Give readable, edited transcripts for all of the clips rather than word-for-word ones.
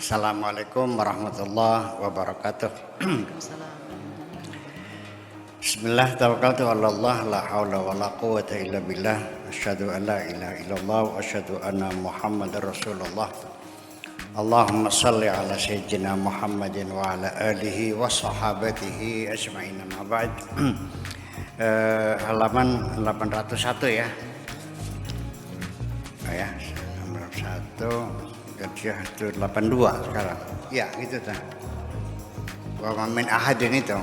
Assalamualaikum warahmatullahi wabarakatuh. Bismillah, tawakkaltu 'ala Allah, la haula wala quwwata illa billah. Asyhadu an la ilaha illallah wa asyhadu anna Muhammadar Rasulullah. Allahumma shalli ala sayyidina Muhammadin wa ala alihi wa sahabatihi ajma'in. Amma ba'd. Halaman 801 ya. Oh ya, nomor 1 Gajah itu 82 sekarang. Ya, gitu kan. Wa ma min ahadin itu.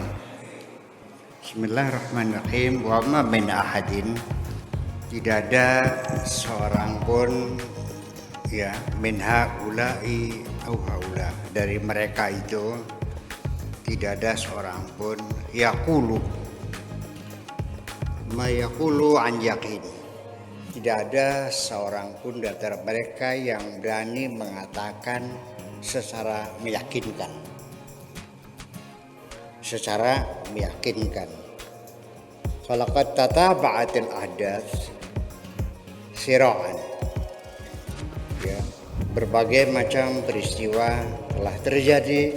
Bismillahirrahmanirrahim. Wa ma min ahadin, tidak ada seorang pun ya min haula'i au haula, dari mereka itu tidak ada seorang pun yaqulu ma yaqulu an yaqin. Tidak ada seorang pun di antara mereka yang berani mengatakan secara meyakinkan. Secara meyakinkan. Falaqad tataba'atil ahdath sira'an. Ya, berbagai macam peristiwa telah terjadi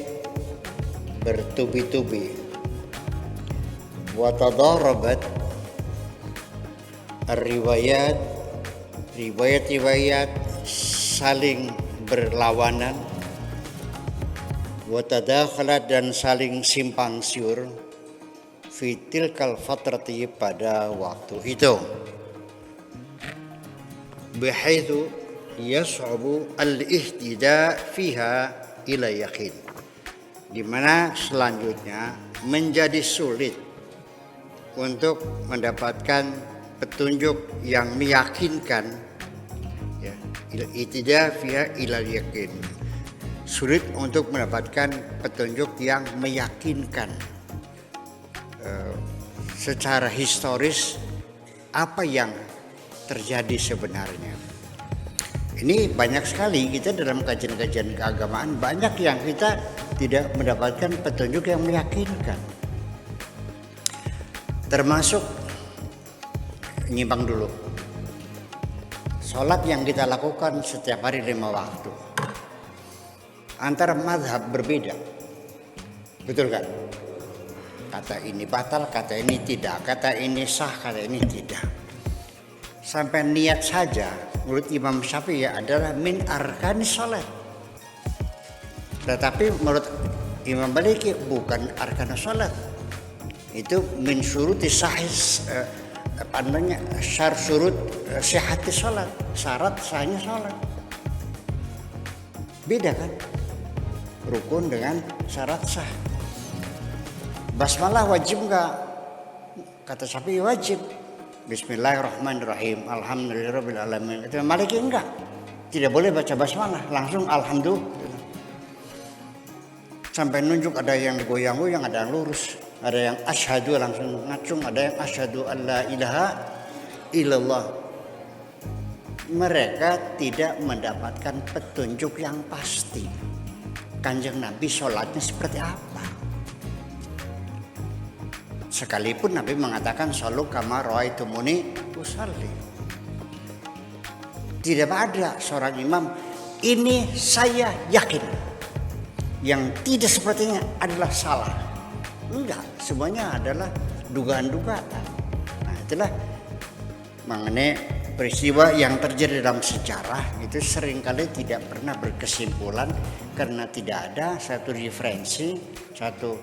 bertubi-tubi. Wa tadarabat riwayat saling berlawanan, wa tadakhalat dan saling simpang siur fi tilkal fatrati pada waktu itu, bihaitsu yas'abu al-ihtida fiha ila yaqin, di mana selanjutnya menjadi sulit untuk mendapatkan petunjuk yang meyakinkan, ya, ihtida fiha ila yaqin, sulit untuk mendapatkan petunjuk yang meyakinkan secara historis apa yang terjadi sebenarnya. Ini banyak sekali kita dalam kajian-kajian keagamaan, banyak yang kita tidak mendapatkan petunjuk yang meyakinkan. Termasuk nyimpang dulu, sholat yang kita lakukan setiap hari 5 waktu antara mazhab berbeda, betul kan? Kata ini batal, kata ini tidak, kata ini sah, kata ini tidak. Sampai niat saja menurut Imam Syafi'i adalah min arkani sholat, tetapi menurut Imam Maliki bukan arkan sholat, itu min syuruti sahih, syurut sihati sholat, syarat sahnya sholat. Beda kan? Rukun dengan syarat sah. Basmalah wajib enggak? Kata Syafi'i wajib. Bismillahirrahmanirrahim, alhamdulillahirabbil alamin. Kata Maliki enggak. Tidak boleh baca basmalah, langsung alhamdulillah. Sampai nunjuk, ada yang goyang-goyang, ada yang lurus. Ada yang asyhadu langsung ngacung, ada yang asyhadu alla ilaha illallah. Mereka tidak mendapatkan petunjuk yang pasti. Kanjeng Nabi sholatnya seperti apa? Sekalipun Nabi mengatakan shollu kama ra'aitumuni usalli. Tidak ada seorang imam ini saya yakin, yang tidak sepertinya adalah salah. Enggak, semuanya adalah dugaan-dugaan. Nah, itulah mengenai peristiwa yang terjadi dalam sejarah itu seringkali tidak pernah berkesimpulan karena tidak ada satu referensi, satu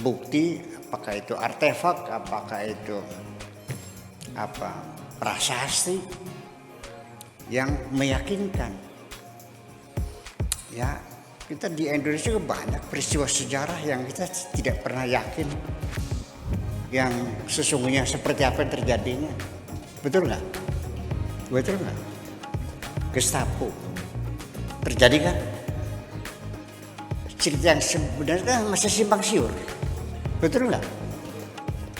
bukti, apakah itu artefak, apakah itu prasasti yang meyakinkan. Ya, kita di Indonesia juga banyak peristiwa sejarah yang kita tidak pernah yakin yang sesungguhnya seperti apa yang terjadinya. Betul nggak? Betul nggak? Gestapo terjadi kan? Cerita yang sebenarnya masih simpang siur. Betul nggak?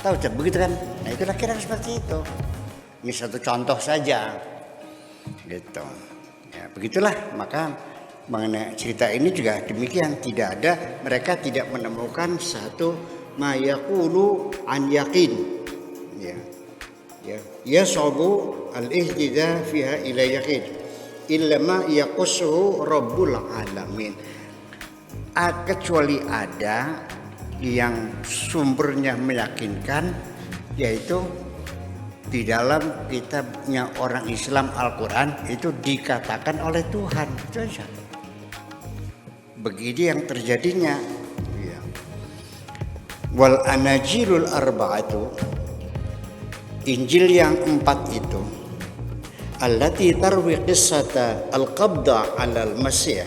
Tahu tak begitu kan? Nah, itulah kira seperti itu. Ini satu contoh saja, gitu. Ya, begitulah. Maka mengenai cerita ini juga demikian, tidak ada, mereka tidak menemukan satu ma yaqulu an yaqin, ya yasabu al-ihtida fiha ila yaqin illa ma yaqussuhu rabbul alamin. kecuali ada yang sumbernya meyakinkan, yaitu di dalam kitabnya orang Islam Al-Quran itu dikatakan oleh Tuhan. Itu aja. Begini yang terjadinya. Ya. Wal anajilul arba'atu, Injil yang 4 itu, allati tarwi qissata al-qabda 'ala al-Masih,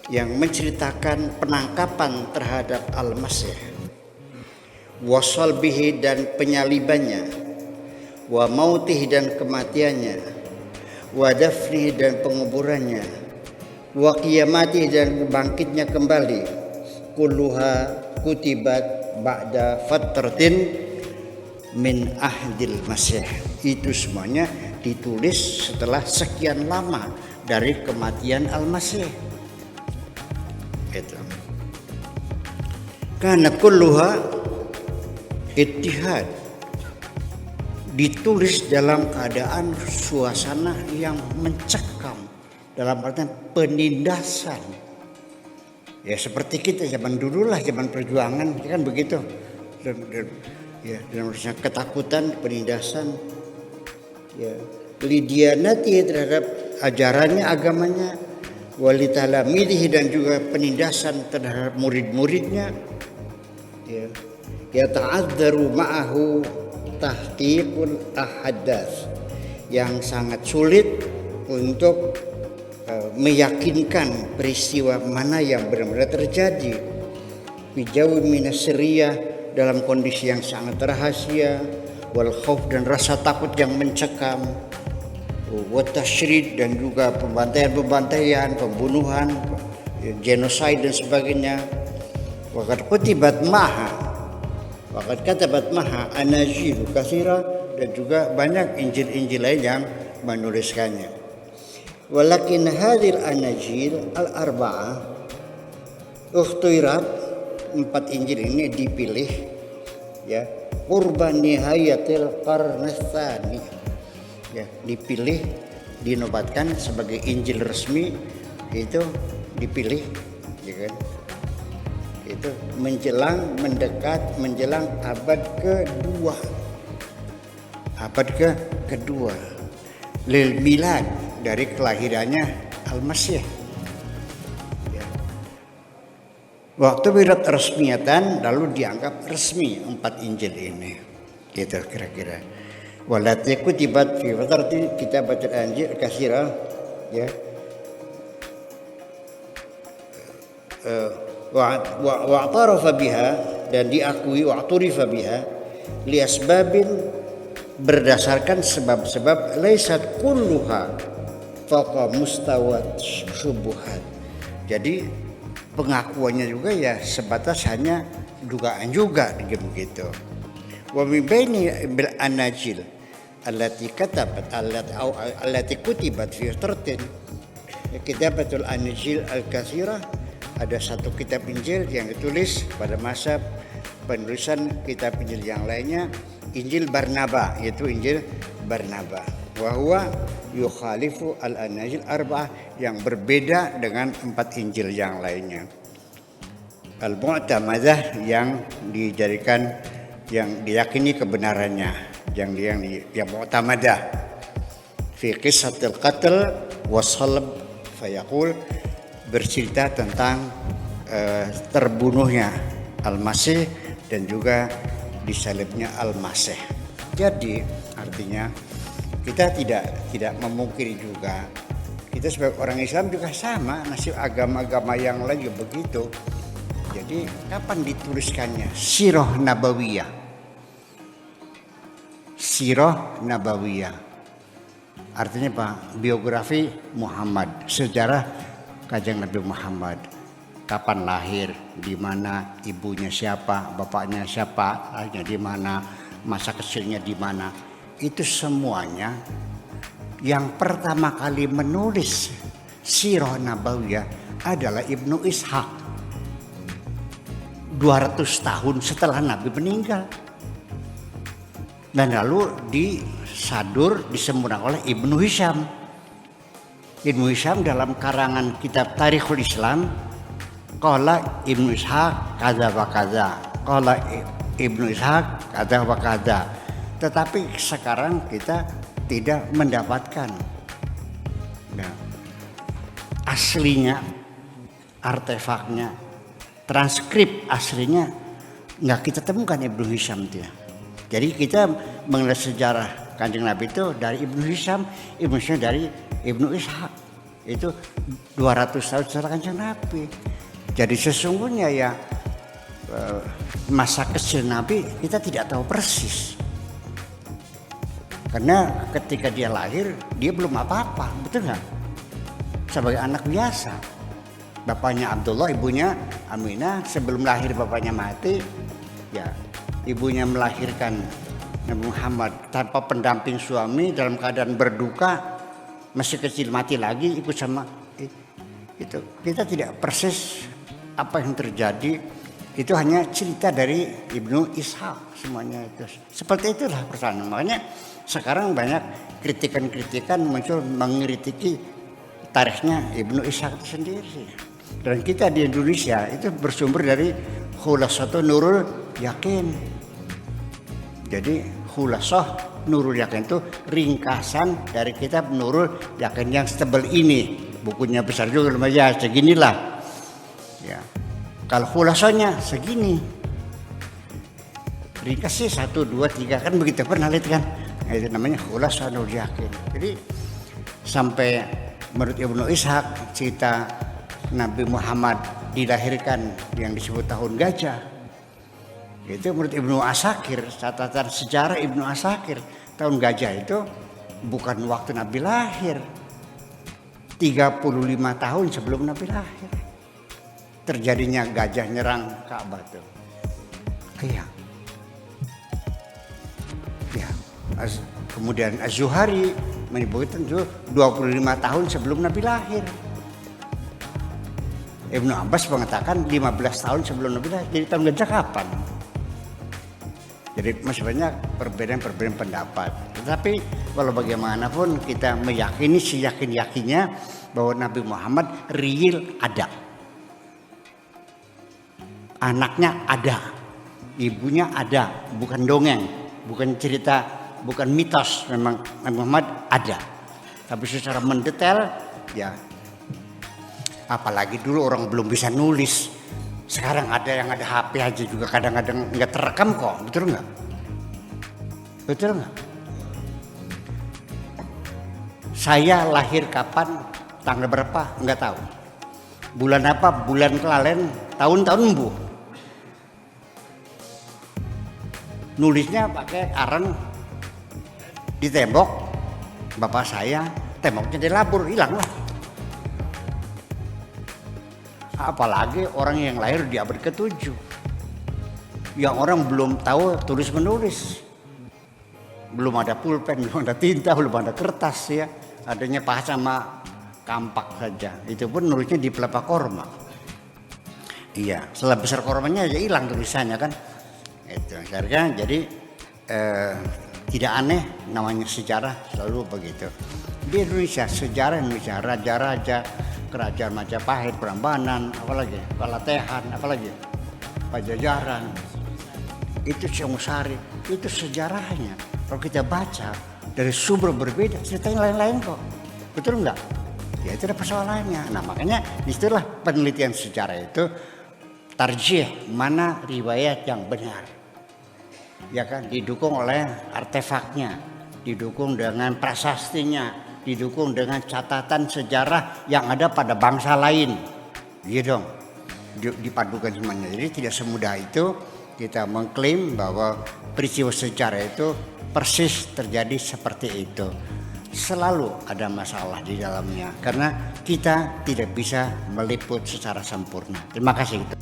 yang menceritakan penangkapan terhadap Al-Masih, wasal bihi dan penyalibannya, wa mautih dan kematiannya, wa dafnih dan penguburannya, wa qiyamati dan bangkitnya kembali, kulluha kutibat ba'da fatratin min ahdil masih. Itu semuanya ditulis setelah sekian lama dari kematian Al-Masih. Itu. Karena kulluha ittihad, ditulis dalam keadaan suasana yang mencekam, dalam artian penindasan. Ya seperti kita zaman dulu lah, zaman perjuangan kan begitu. Ya, dalam ketakutan, penindasan, ya, lidianati terhadap ajarannya, agamanya, walitalamidih dan juga penindasan terhadap murid-muridnya. Ya ta'adzaru ma'ahu tahqiqul ahadath, yang sangat sulit untuk meyakinkan peristiwa mana yang benar-benar terjadi. Bijauh minasriyah, dalam kondisi yang sangat rahasia, wal khauf dan rasa takut yang mencekam, wa tasyrid dan juga pembantaian, pembunuhan, genocide dan sebagainya. Waqad kutibat maha, waqad katabat maha anajil katsira, dan juga banyak Injil-Injil lain yang menuliskannya. Walakin hadhil anajil al-arba'ah ukhtirat, 4 Injil ini dipilih ya qurban nihayatil qarn tsani, ya dipilih, dinobatkan sebagai Injil resmi, itu dipilih ya kan, itu menjelang abad kedua lil milad, dari kelahirannya Al-Masih. Waktu birat resmiyatan, lalu dianggap resmi 4 Injil ini. Gitu kira-kira. Walati kutibat fi fatrati kitabatul Anjil katsira, ya. Wa'tarafa biha, dan diakui, wa'turifa biha li asbabin, berdasarkan sebab-sebab, laisat kulluha faqa mustawat syubuhat. Jadi pengakuannya juga ya sebatas hanya dugaan juga begitu. Wa min baini bil anajil allati katabat allati kutibat fi tartin, kitabatul anajil al-katsira, ada satu kitab Injil yang ditulis pada masa penulisan kitab Injil yang lainnya, Injil Barnaba, yaitu Injil Barnaba. Wa huwa yukhalifu al-anajil arba'ah, yang berbeda dengan 4 Injil yang lainnya. Al-mu'tamadah, yang dijadikan, yang diyakini kebenarannya, yang mu'tamadah. Fi qissatil qatl wasalb fayaqul, bercerita tentang terbunuhnya Al-Masih dan juga disalibnya Al-Masih. Jadi artinya kita tidak memungkiri juga, kita sebagai orang Islam juga sama, nasib agama-agama yang lain juga begitu. Jadi kapan dituliskannya Sirah Nabawiyah? Sirah Nabawiyah artinya apa? Biografi Muhammad, sejarah Kanjeng Nabi Muhammad. Kapan lahir, di mana, ibunya siapa, bapaknya siapa, ayahnya di mana, masa kecilnya di mana. Itu semuanya yang pertama kali menulis Sirah Nabawiyah adalah Ibnu Ishaq 200 tahun setelah Nabi meninggal. Dan lalu disempurnakan oleh Ibnu Hisham. Ibnu Hisham dalam karangan kitab Tarikhul Islam qala Ibnu Ishaq kadza wa kadza, qala Ibnu Ishaq kadza wa kadza. Tetapi sekarang kita tidak mendapatkan aslinya, artefaknya, transkrip aslinya nggak kita temukan Ibnu Hisham itu ya. Jadi kita mengenal sejarah Kanjeng Nabi itu dari Ibnu Hisham dari Ibnu Ishaq. Itu 200 tahun setelah Kanjeng Nabi. Jadi sesungguhnya ya masa kecil Nabi kita tidak tahu persis. Karena ketika dia lahir dia belum apa-apa, betul nggak? Sebagai anak biasa. Bapaknya Abdullah, ibunya Aminah. Sebelum lahir bapaknya mati, ya ibunya melahirkan Nabi Muhammad tanpa pendamping suami dalam keadaan berduka, masih kecil mati lagi ikut sama itu. Kita tidak persis apa yang terjadi, itu hanya cerita dari Ibnu Ishaq semuanya itu. Seperti itulah persoalan. Makanya sekarang banyak kritikan-kritikan muncul mengkritiki tarikhnya Ibnu Ishaq itu sendiri. Dan kita di Indonesia itu bersumber dari Khulasatun Nurul Yakin. Jadi Khulasah Nurul Yakin itu ringkasan dari kitab Nurul Yakin yang setebal ini. Bukunya besar juga lumayan, seginilah. Ya. Kalau khulasahnya segini. Ringkasnya 1, 2, 3 kan begitu, pernah lihat kan? Nah, itu namanya Khulasah Nurul Yakin. Jadi sampai menurut Ibnu Ishaq cerita Nabi Muhammad dilahirkan yang disebut tahun gajah. Itu menurut Ibnu Asakir, catatan sejarah Ibnu Asakir, tahun gajah itu bukan waktu Nabi lahir. 35 tahun sebelum Nabi lahir terjadinya gajah nyerang Ka'bah tuh. Iya. Ya. Kemudian Az-Zuhari menyebutkan itu 25 tahun sebelum Nabi lahir. Ibnu Abbas mengatakan 15 tahun sebelum Nabi lahir. Jadi tahun gajah kapan? Jadi masih banyak perbedaan pendapat. Tetapi walau bagaimanapun kita meyakini seyakin-yakinnya bahwa Nabi Muhammad real ada. Anaknya ada, ibunya ada, bukan dongeng, bukan cerita, bukan mitos. Memang Nabi Muhammad ada. Tapi secara mendetail ya, apalagi dulu orang belum bisa nulis. Sekarang ada yang ada HP aja juga kadang-kadang nggak terekam kok, betul nggak? Betul nggak? Saya lahir kapan, tanggal berapa, nggak tahu. Bulan apa, bulan kelalen, tahun-tahun embuh. Nulisnya pakai arang di tembok, bapak saya, temboknya dilabur, hilang lah. Apalagi orang yang lahir di abad ke-7 yang orang belum tahu tulis menulis, belum ada pulpen, belum ada tinta, belum ada kertas ya, adanya pahat sama kampak saja, itu pun nulisnya di pelepah korma. Iya, setelah besar kormanya aja hilang tulisannya kan itu. Jadi tidak aneh namanya sejarah selalu begitu. Di Indonesia, sejarah Indonesia, raja-raja, kerajaan Majapahit, Prambanan, apalagi Palatehan, apalagi Pajajaran, itu Singosari, itu sejarahnya. Kalau kita baca dari sumber berbeda, ceritanya lain-lain kok, betul nggak? Ya itu ada persoalannya. Nah makanya disitulah penelitian sejarah itu tarjih mana riwayat yang benar, ya kan? Didukung oleh artefaknya, didukung dengan prasastinya, didukung dengan catatan sejarah yang ada pada bangsa lain, gitu dong, dipadukan semuanya. Jadi tidak semudah itu kita mengklaim bahwa peristiwa sejarah itu persis terjadi seperti itu. Selalu ada masalah di dalamnya karena kita tidak bisa meliput secara sempurna. Terima kasih.